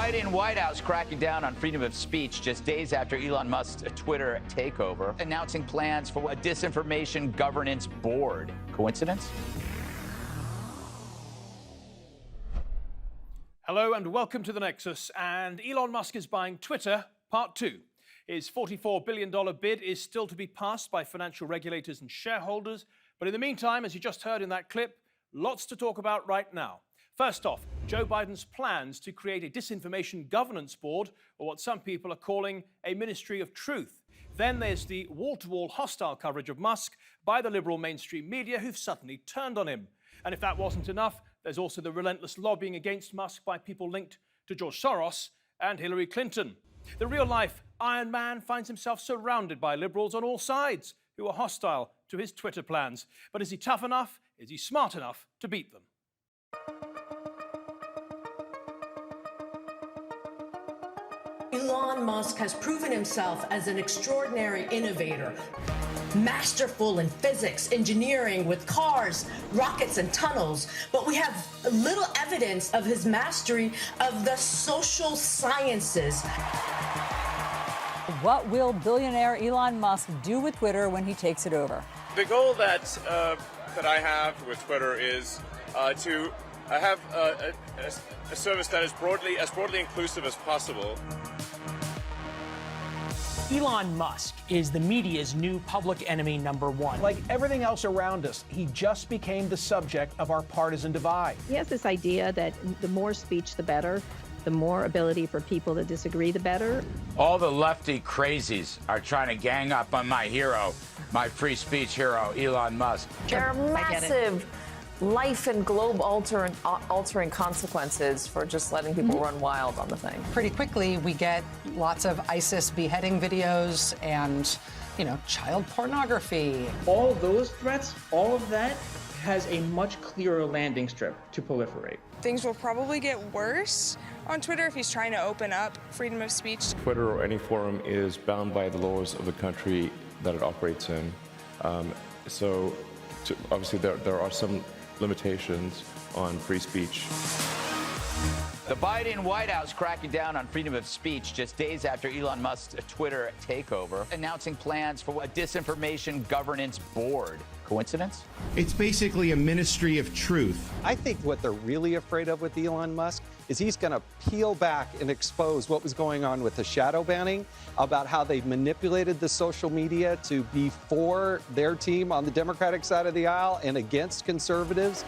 Biden White House cracking down on freedom of speech just days after Elon Musk's Twitter takeover, announcing plans for a disinformation governance board. Coincidence? Hello and welcome to The Nexus. And Elon Musk is buying Twitter, part 2. His $44 billion bid is still to be passed by financial regulators and shareholders. But in the meantime, as you just heard in that clip, lots to talk about right now. First off, Joe Biden's plans to create a disinformation governance board, or what some people are calling a ministry of truth. Then there's the wall-to-wall hostile coverage of Musk by the liberal mainstream media who've suddenly turned on him. And if that wasn't enough, there's also the relentless lobbying against Musk by people linked to George Soros and Hillary Clinton. The real-life Iron Man finds himself surrounded by liberals on all sides who are hostile to his Twitter plans. But is he tough enough? Is he smart enough to beat them? Elon Musk has proven himself as an extraordinary innovator, masterful in physics, engineering with cars, rockets, and tunnels. But we have little evidence of his mastery of the social sciences. What will billionaire Elon Musk do with Twitter when he takes it over? The goal that I have with Twitter is to have a service that is as broadly inclusive as possible. Elon Musk is the media's new public enemy #1. Like everything else around us, he just became the subject of our partisan divide. He has this idea that the more speech, the better. The more ability for people to disagree, the better. All the lefty crazies are trying to gang up on my hero, my free speech hero, Elon Musk. There are massive life and globe altering consequences for just letting people run wild on the thing. Pretty quickly, we get lots of ISIS beheading videos and, child pornography. All those threats, all of that has a much clearer landing strip to proliferate. Things will probably get worse on Twitter if he's trying to open up freedom of speech. Twitter or any forum is bound by the laws of the country that it operates in. Obviously there are some limitations on free speech. The Biden White House cracking down on freedom of speech just days after Elon Musk's Twitter takeover, announcing plans for a disinformation governance board. Coincidence? It's basically a ministry of truth. I think what they're really afraid of with Elon Musk is he's going to peel back and expose what was going on with the shadow banning, about how they manipulated the social media to be for their team on the Democratic side of the aisle and against conservatives.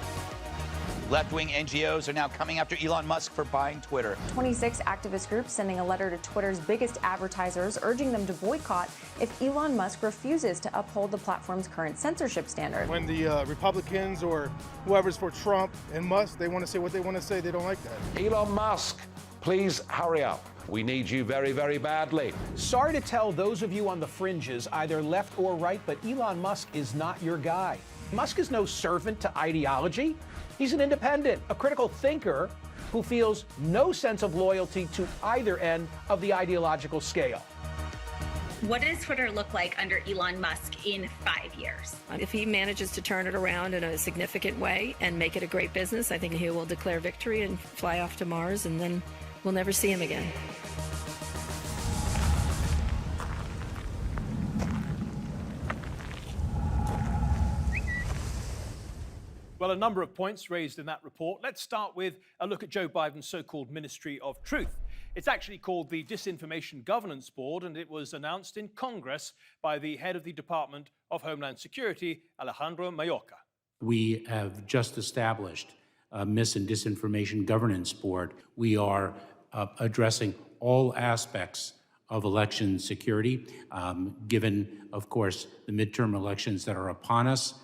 Left-wing NGOs are now coming after Elon Musk for buying Twitter. 26 activist groups sending a letter to Twitter's biggest advertisers, urging them to boycott if Elon Musk refuses to uphold the platform's current censorship standard. When the Republicans or whoever's for Trump and Musk, they want to say what they want to say, they don't like that. Elon Musk, please hurry up. We need you very, very badly. Sorry to tell those of you on the fringes, either left or right, but Elon Musk is not your guy. Musk is no servant to ideology. He's an independent, a critical thinker who feels no sense of loyalty to either end of the ideological scale. What does Twitter look like under Elon Musk in 5 years? If he manages to turn it around in a significant way and make it a great business, I think he will declare victory and fly off to Mars, and then we'll never see him again. Well, a number of points raised in that report. Let's start with a look at Joe Biden's so-called Ministry of Truth. It's actually called the Disinformation Governance Board, and it was announced in Congress by the head of the Department of Homeland Security, Alejandro Mayorkas. We have just established a Mis- and Disinformation Governance Board. We are addressing all aspects of election security, given, of course, the midterm elections that are upon us,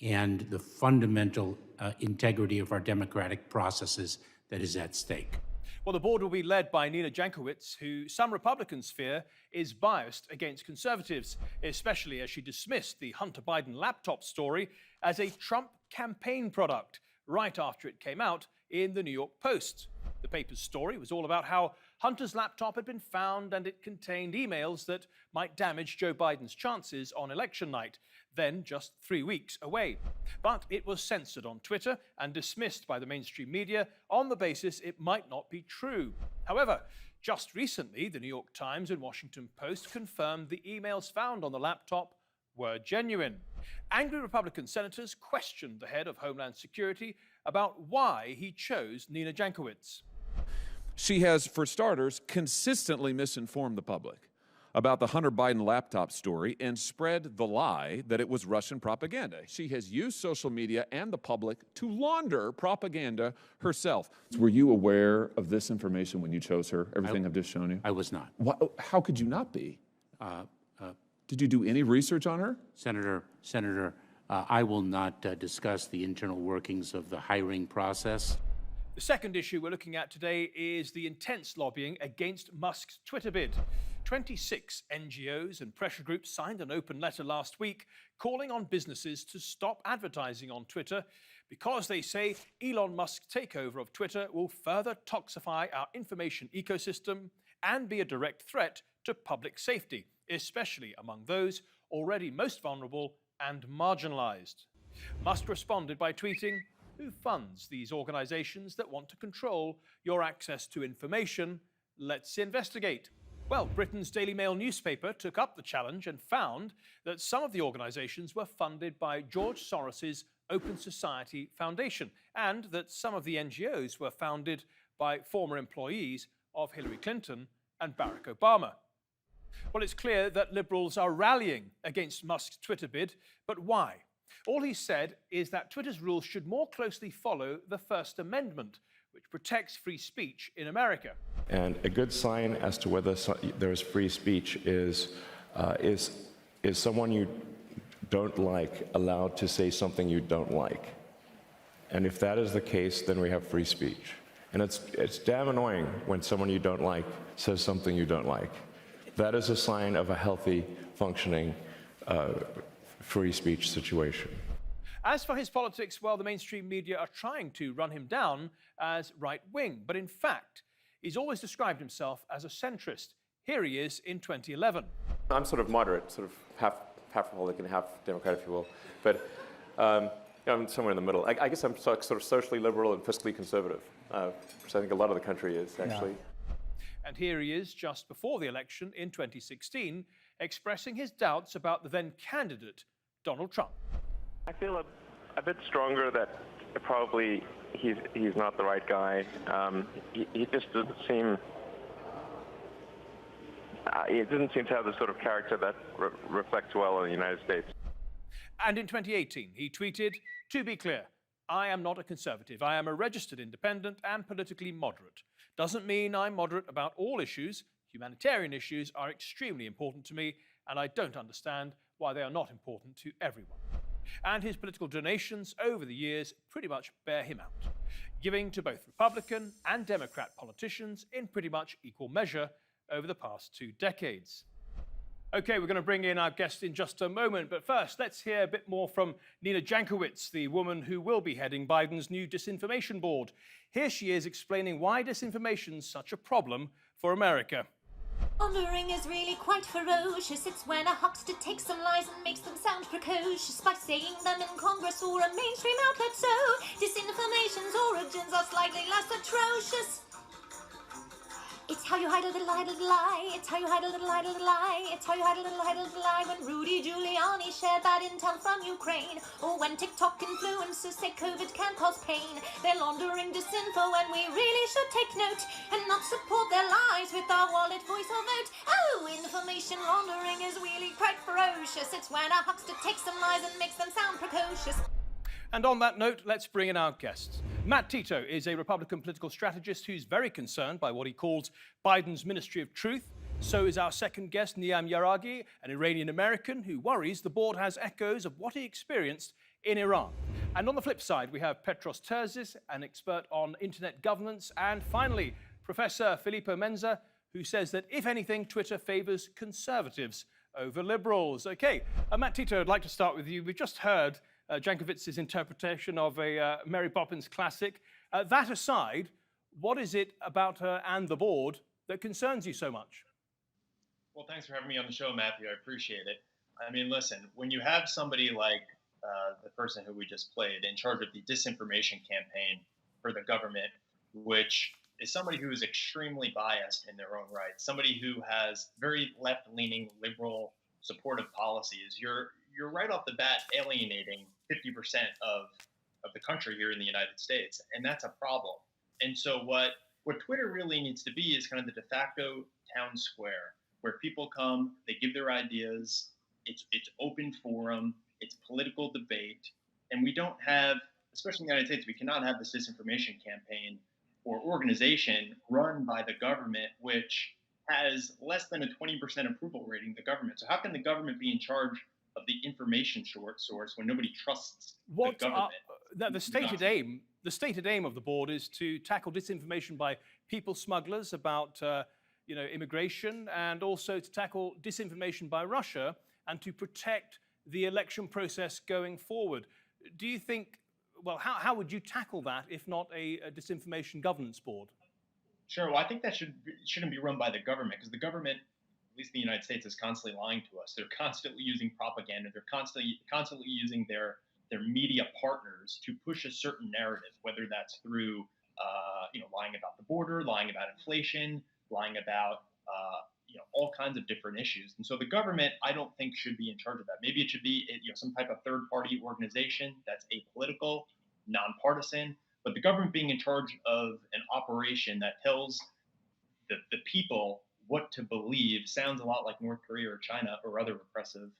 and the fundamental integrity of our democratic processes that is at stake. Well, the board will be led by Nina Jankowicz, who some Republicans fear is biased against conservatives, especially as she dismissed the Hunter Biden laptop story as a Trump campaign product right after it came out in the New York Post. The paper's story was all about how Hunter's laptop had been found and it contained emails that might damage Joe Biden's chances on election night, then just 3 weeks away. But it was censored on Twitter and dismissed by the mainstream media on the basis it might not be true. However, just recently, the New York Times and Washington Post confirmed the emails found on the laptop were genuine. Angry Republican senators questioned the head of Homeland Security about why he chose Nina Jankowicz. She has, for starters, consistently misinformed the public about the Hunter Biden laptop story and spread the lie that it was Russian propaganda. She has used social media and the public to launder propaganda herself. Were you aware of this information when you chose her, everything I've just shown you? I was not. How could you not be? Did you do any research on her? Senator, I will not discuss the internal workings of the hiring process. The second issue we're looking at today is the intense lobbying against Musk's Twitter bid. 26 NGOs and pressure groups signed an open letter last week calling on businesses to stop advertising on Twitter because they say Elon Musk's takeover of Twitter will further toxify our information ecosystem and be a direct threat to public safety, especially among those already most vulnerable and marginalized. Musk responded by tweeting, "Who funds these organizations that want to control your access to information? Let's investigate." Well, Britain's Daily Mail newspaper took up the challenge and found that some of the organizations were funded by George Soros's Open Society Foundation and that some of the NGOs were founded by former employees of Hillary Clinton and Barack Obama. Well, it's clear that liberals are rallying against Musk's Twitter bid, but why? All he said is that Twitter's rules should more closely follow the First Amendment, which protects free speech in America. And a good sign as to whether there is free speech is someone you don't like allowed to say something you don't like. And if that is the case, then we have free speech. And it's damn annoying when someone you don't like says something you don't like. That is a sign of a healthy, functioning free speech situation. As for his politics, well, the mainstream media are trying to run him down as right-wing, but in fact, he's always described himself as a centrist. Here he is in 2011. I'm sort of moderate, sort of half Republican, half Democrat, if you will, but I'm somewhere in the middle. I guess I'm sort of socially liberal and fiscally conservative, which I think a lot of the country is, actually. Yeah. And here he is, just before the election in 2016, expressing his doubts about the then candidate, Donald Trump. I feel a bit stronger that probably he's not the right guy. He just doesn't seem. He doesn't seem to have the sort of character that reflects well on the United States. And in 2018, he tweeted, "To be clear, I am not a conservative. I am a registered independent and politically moderate. Doesn't mean I'm moderate about all issues. Humanitarian issues are extremely important to me, and I don't understand why they are not important to everyone." And his political donations over the years pretty much bear him out, giving to both Republican and Democrat politicians in pretty much equal measure over the past 2 decades. Okay, we're going to bring in our guest in just a moment, but first, let's hear a bit more from Nina Jankowicz, the woman who will be heading Biden's new disinformation board. Here she is explaining why disinformation's such a problem for America. Laundering is really quite ferocious. It's when a huckster takes some lies and makes them sound precocious by saying them in Congress or a mainstream outlet. So disinformation's origins are slightly less atrocious. It's how you hide a little lie. It's how you hide a little lie. It's how you hide a little lie. When Rudy Giuliani shared bad intel from Ukraine, or when TikTok influencers say COVID can cause pain, they're laundering disinfo when we really should take note and not support their lies with our wallet, voice, or vote. Oh, information laundering is really quite ferocious. It's when a huckster takes some lies and makes them sound precocious. And on that note, let's bring in our guests. Matt Tito is a Republican political strategist who's very concerned by what he calls Biden's Ministry of Truth. So is our second guest, Niam Yaraghi, an Iranian-American who worries the board has echoes of what he experienced in Iran. And on the flip side, we have Petros Terzis, an expert on internet governance. And finally, Professor Filippo Menza, who says that, if anything, Twitter favors conservatives over liberals. Okay, Matt Tito, I'd like to start with you. We've just heard Jankowicz's interpretation of a Mary Poppins classic. That aside, what is it about her and the board that concerns you so much? Well, thanks for having me on the show, Matthew. I appreciate it. I mean, listen, when you have somebody like the person who we just played in charge of the disinformation campaign for the government, which is somebody who is extremely biased in their own right, somebody who has very left-leaning, liberal, supportive policies, you're right off the bat alienating 50% of the country here in the United States, and that's a problem. And so what Twitter really needs to be is kind of the de facto town square, where people come, they give their ideas, it's open forum, it's political debate, and we don't have, especially in the United States, we cannot have this disinformation campaign or organization run by the government, which has less than a 20% approval rating, the government. So how can the government be in charge of the information source when nobody trusts the government? The stated aim of the board is to tackle disinformation by people smugglers about immigration, and also to tackle disinformation by Russia and to protect the election process going forward. Do you think, well, how would you tackle that if not a disinformation governance board? Sure. Well, I think that shouldn't be run by the government, because the government, at least in the United States, is constantly lying to us. They're constantly using propaganda. They're constantly using their media partners to push a certain narrative, whether that's through lying about the border, lying about inflation, lying about all kinds of different issues. And so the government, I don't think, should be in charge of that. Maybe it should be some type of third-party organization that's apolitical, nonpartisan. But the government being in charge of an operation that tells the people what to believe sounds a lot like North Korea or China or other repressive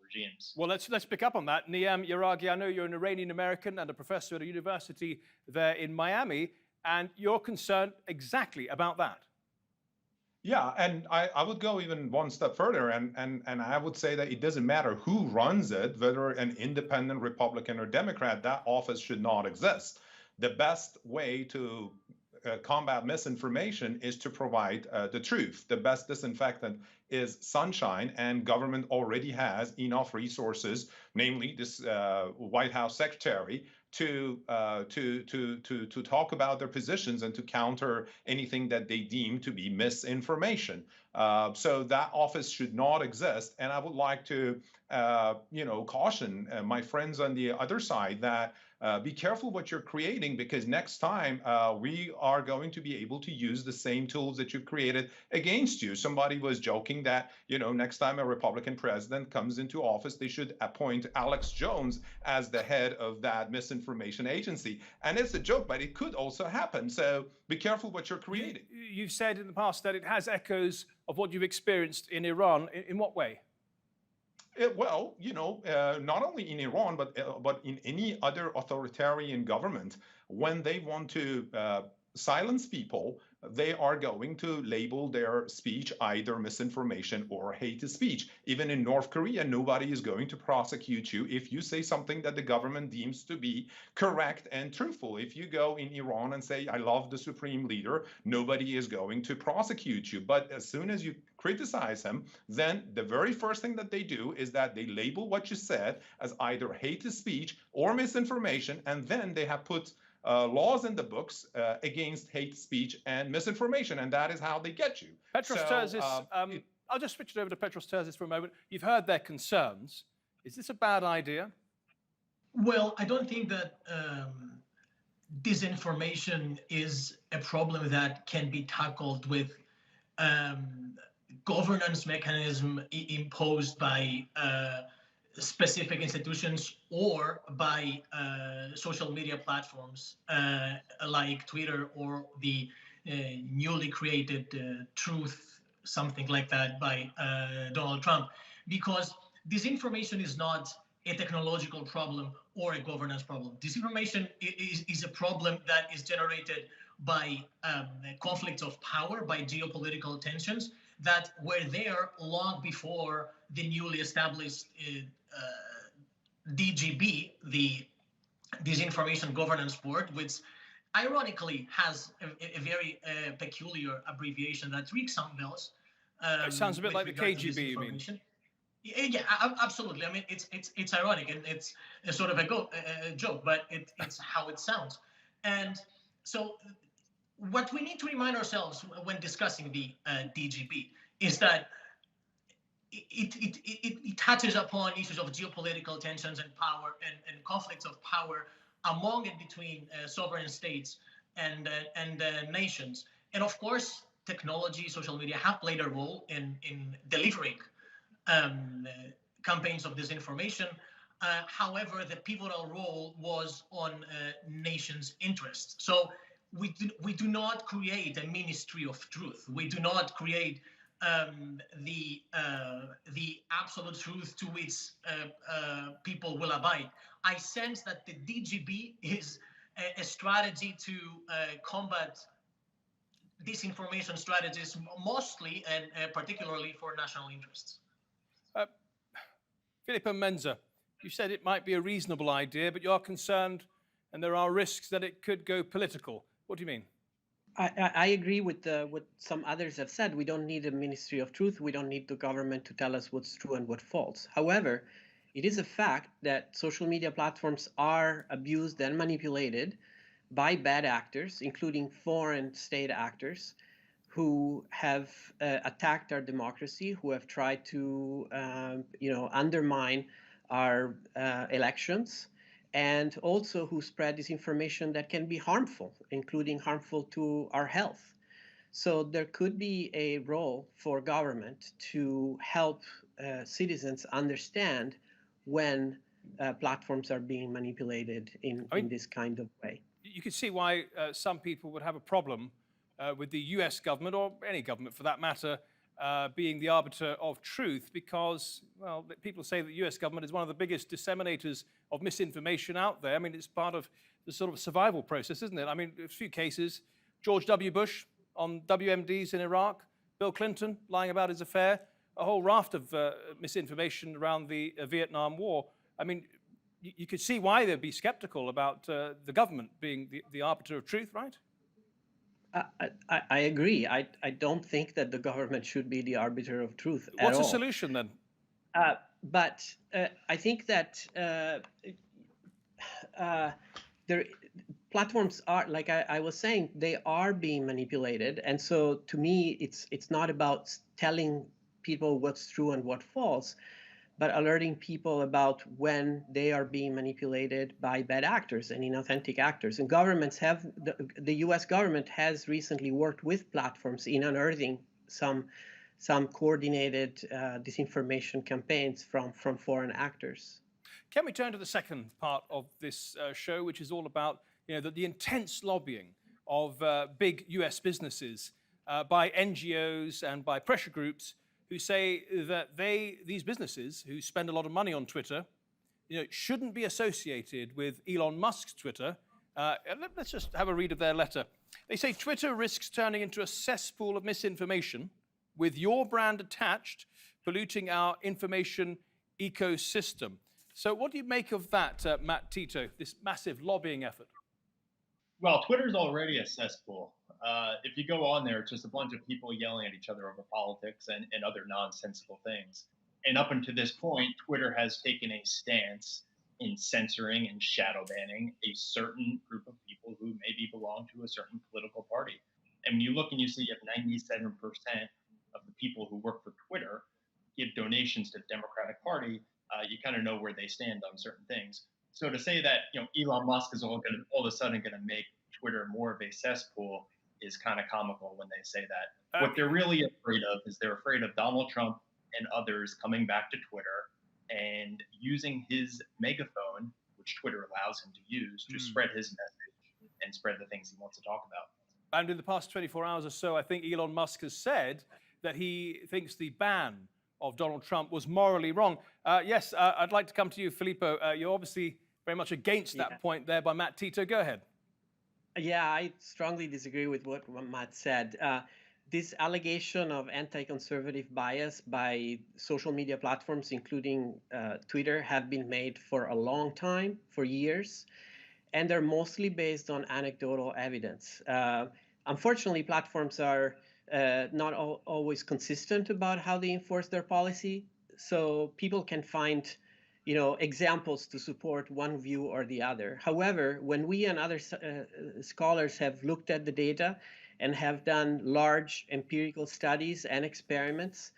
regimes. Well, let's pick up on that. Niam Yaraghi, I know you're an Iranian American and a professor at a university there in Miami, and you're concerned exactly about that. Yeah, and I would go even one step further, and I would say that it doesn't matter who runs it, whether an independent Republican or Democrat, that office should not exist. The best way to combat misinformation is to provide the truth. The best disinfectant is sunshine, and government already has enough resources, namely this White House secretary, to talk about their positions and to counter anything that they deem to be misinformation. So that office should not exist. And I would like to, caution my friends on the other side that be careful what you're creating, because next time we are going to be able to use the same tools that you've created against you. Somebody was joking that, next time a Republican president comes into office, they should appoint Alex Jones as the head of that misinformation agency. And it's a joke, but it could also happen. So be careful what you're creating. You've said in the past that it has echoes of what you've experienced in Iran. In what way? Not only in Iran, but in any other authoritarian government, when they want to silence people, they are going to label their speech either misinformation or hate speech. Even in North Korea, nobody is going to prosecute you if you say something that the government deems to be correct and truthful. If you go in Iran and say, I love the supreme leader, nobody is going to prosecute you. But as soon as you criticize him, then the very first thing that they do is that they label what you said as either hate speech or misinformation, and then they have put laws in the books against hate speech and misinformation, and that is how they get you. Petros Terzis, I'll just switch it over to Petros Terzis for a moment. You've heard their concerns. Is this a bad idea? Well, I don't think that disinformation is a problem that can be tackled with governance mechanism imposed by specific institutions or by social media platforms like Twitter or the newly created Truth, something like that, by Donald Trump, because disinformation is not a technological problem or a governance problem. Disinformation is a problem that is generated by conflicts of power, by geopolitical tensions that were there long before the newly established DGB, the Disinformation Governance Board, which ironically has a very peculiar abbreviation that rings some bells. It sounds a bit like the KGB, you mean? Yeah, absolutely. I mean, it's ironic and it's a sort of a joke, but it's how it sounds. And so what we need to remind ourselves when discussing the DGB is that it touches upon issues of geopolitical tensions and power and conflicts of power among and between sovereign states and nations. And of course, technology, social media have played a role in delivering campaigns of disinformation. However, the pivotal role was on nations' interests. So we do not create a ministry of truth. We do not create the absolute truth to which people will abide. I sense that the DGB is a strategy to combat disinformation strategies, mostly and particularly for national interests. Filippo Menza, you said it might be a reasonable idea, but you're concerned and there are risks that it could go political. What do you mean? I agree with what some others have said. We don't need a ministry of truth. We don't need the government to tell us what's true and what's false. However, it is a fact that social media platforms are abused and manipulated by bad actors, including foreign state actors, who have attacked our democracy, who have tried to undermine our elections, and also who spread disinformation that can be harmful, including harmful to our health. So there could be a role for government to help citizens understand when platforms are being manipulated in this kind of way. You could see why some people would have a problem with the US government, or any government for that matter, being the arbiter of truth, because, well, people say that the US government is one of the biggest disseminators of misinformation out there. I mean, it's part of the sort of survival process, isn't it? I mean, a few cases, George W. Bush on WMDs in Iraq, Bill Clinton lying about his affair, a whole raft of misinformation around the Vietnam War. I mean, you could see why they'd be skeptical about the government being the arbiter of truth, right? I agree. I don't think that the government should be the arbiter of truth at all. What's the solution then? But I think that platforms are, like I was saying, they are being manipulated. And so to me, it's not about telling people what's true and what's false, but alerting people about when they are being manipulated by bad actors and inauthentic actors. And governments have, the US government has recently worked with platforms in unearthing some coordinated disinformation campaigns from foreign actors. Can we turn to the second part of this show, which is all about the intense lobbying of big US businesses by NGOs and by pressure groups who say that these businesses who spend a lot of money on Twitter, shouldn't be associated with Elon Musk's Twitter. Let's just have a read of their letter. They say Twitter risks turning into a cesspool of misinformation with your brand attached, polluting our information ecosystem. So what do you make of that, Matt Tito, this massive lobbying effort? Well, Twitter's already a cesspool. If you go on there, it's just a bunch of people yelling at each other over politics and other nonsensical things. And up until this point, Twitter has taken a stance in censoring and shadow banning a certain group of people who maybe belong to a certain political party. And when you look and you see if 97% of the people who work for Twitter give donations to the Democratic Party, you kind of know where they stand on certain things. So to say that Elon Musk is all of a sudden going to make Twitter more of a cesspool is kind of comical when they say that. What they're really afraid of is they're afraid of Donald Trump and others coming back to Twitter and using his megaphone, which Twitter allows him to use, to spread his message and spread the things he wants to talk about. And in the past 24 hours or so, I think Elon Musk has said that he thinks the ban of Donald Trump was morally wrong. Yes, I'd like to come to you, Filippo. You're obviously very much against that point there by Matt Tito. Go ahead. Yeah, I strongly disagree with what Matt said. This allegation of anti-conservative bias by social media platforms, including Twitter, have been made for a long time, for years, and they're mostly based on anecdotal evidence. Unfortunately, platforms are not always consistent about how they enforce their policy, so people can find examples to support one view or the other. However, when we and other scholars have looked at the data and have done large empirical studies and experiments,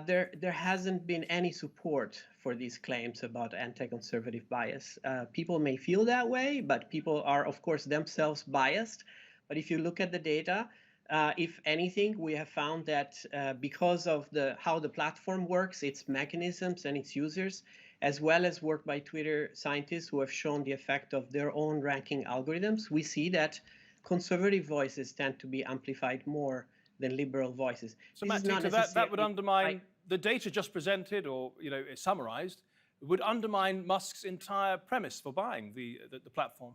there hasn't been any support for these claims about anti-conservative bias. People may feel that way, but people are, of course, themselves biased. But if you look at the data, if anything, we have found that because of how the platform works, its mechanisms and its users, as well as work by Twitter scientists who have shown the effect of their own ranking algorithms, we see that conservative voices tend to be amplified more than liberal voices. So Matt, that would undermine the data just presented, or summarized, would undermine Musk's entire premise for buying the platform.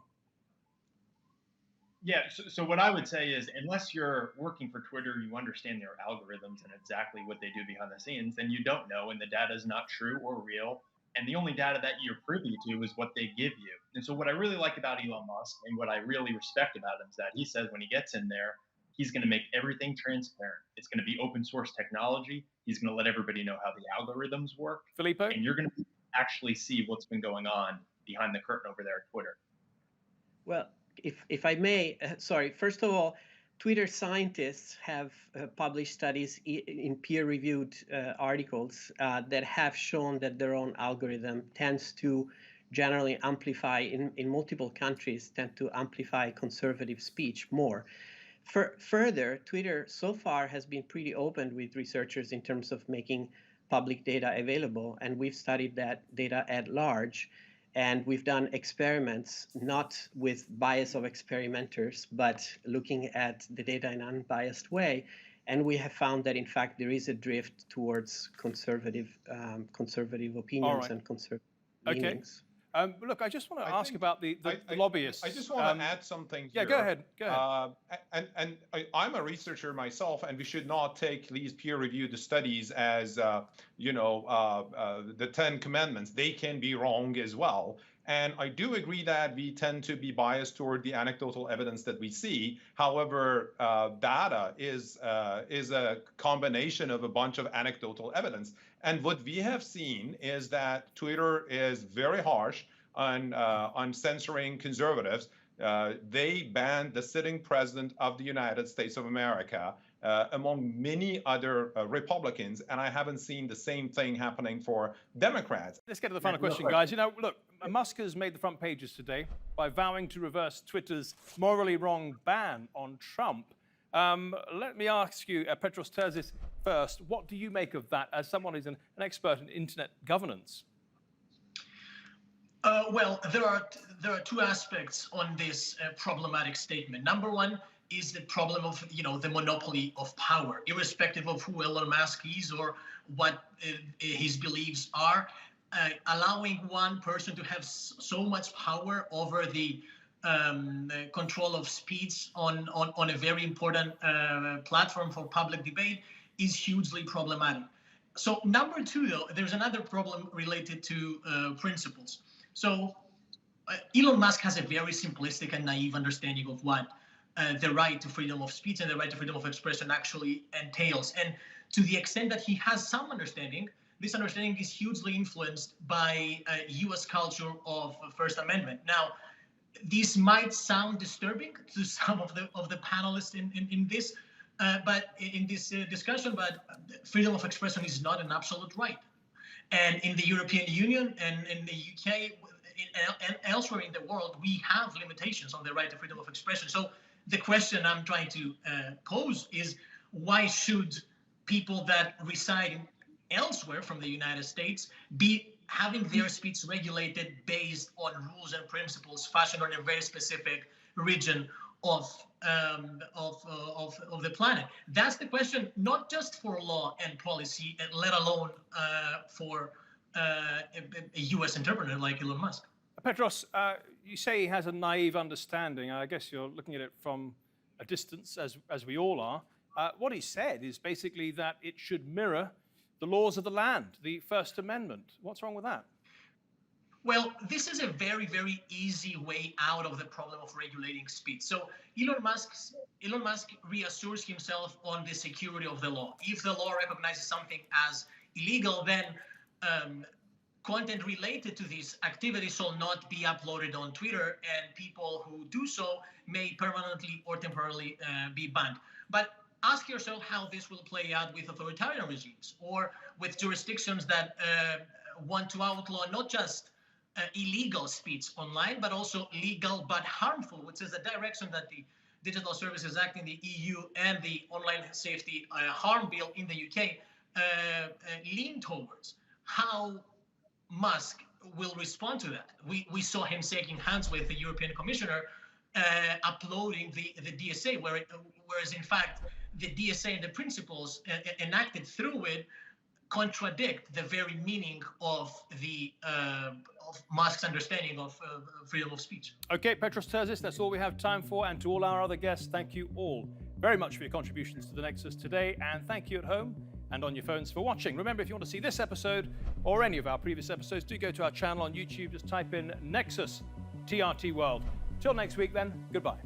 Yeah, so what I would say is, unless you're working for Twitter, you understand their algorithms and exactly what they do behind the scenes, then you don't know, and the data is not true or real. And the only data that you're privy to is what they give you. And so what I really like about Elon Musk, and what I really respect about him, is that he says when he gets in there, he's going to make everything transparent. It's going to be open source technology. He's going to let everybody know how the algorithms work. Filippo? And you're going to actually see what's been going on behind the curtain over there at Twitter. Well, if I may, sorry, first of all, Twitter scientists have published studies in peer-reviewed articles that have shown that their own algorithm tends to generally amplify, in multiple countries, tend to amplify conservative speech more. Further, Twitter so far has been pretty open with researchers in terms of making public data available, and we've studied that data at large. And we've done experiments, not with bias of experimenters, but looking at the data in an unbiased way. And we have found that, in fact, there is a drift towards conservative opinions and conservative leanings. Look, I just want to ask about the lobbyists. I just want to add something here. Yeah, go ahead. Go ahead. I'm a researcher myself, and we should not take these peer-reviewed studies as, the 10 Commandments. They can be wrong as well. And I do agree that we tend to be biased toward the anecdotal evidence that we see. However, data is a combination of a bunch of anecdotal evidence. And what we have seen is that Twitter is very harsh on censoring conservatives. They banned the sitting president of the United States of America, among many other Republicans, and I haven't seen the same thing happening for Democrats. Let's get to the final question, guys. Look, Musk has made the front pages today by vowing to reverse Twitter's morally wrong ban on Trump. Let me ask you, Petros Terzis, first, what do you make of that as someone who's an expert in internet governance? Well, there are two aspects on this problematic statement. Number one is the problem of the monopoly of power, irrespective of who Elon Musk is or what his beliefs are. Allowing one person to have so much power over the control of speech on a very important platform for public debate is hugely problematic. So number two, though, there's another problem related to principles. So Elon Musk has a very simplistic and naive understanding of what the right to freedom of speech and the right to freedom of expression actually entails. And to the extent that he has some understanding, this understanding is hugely influenced by U.S. culture of First Amendment. Now, this might sound disturbing to some of the panelists in this, but in this discussion. But freedom of expression is not an absolute right. And in the European Union and in the UK and elsewhere in the world, we have limitations on the right to freedom of expression. So the question I'm trying to pose is, why should people that reside elsewhere from the United States be having their speech regulated based on rules and principles fashioned on a very specific region of the planet? That's the question, not just for law and policy, let alone for a U.S. interpreter like Elon Musk. Petros, you say he has a naive understanding. I guess you're looking at it from a distance, as we all are. What he said is basically that it should mirror the laws of the land, the First Amendment. What's wrong with that? Well, this is a very, very easy way out of the problem of regulating speech. So Elon Musk reassures himself on the security of the law. If the law recognizes something as illegal, then content related to these activities shall not be uploaded on Twitter, and people who do so may permanently or temporarily be banned. But ask yourself how this will play out with authoritarian regimes or with jurisdictions that want to outlaw not just illegal speech online, but also legal but harmful, which is the direction that the Digital Services Act in the EU and the Online Safety Harm Bill in the UK lean towards. How Musk will respond to that. We saw him shaking hands with the European Commissioner uploading the DSA, whereas in fact the DSA and the principles enacted through it contradict the very meaning of the of Musk's understanding of freedom of speech. Okay, Petros Terzis, that's all we have time for. And to all our other guests, thank you all very much for your contributions to the Nexus today. And thank you at home and on your phones for watching. Remember, if you want to see this episode or any of our previous episodes, do go to our channel on YouTube. Just type in Nexus TRT World. Till next week then, goodbye.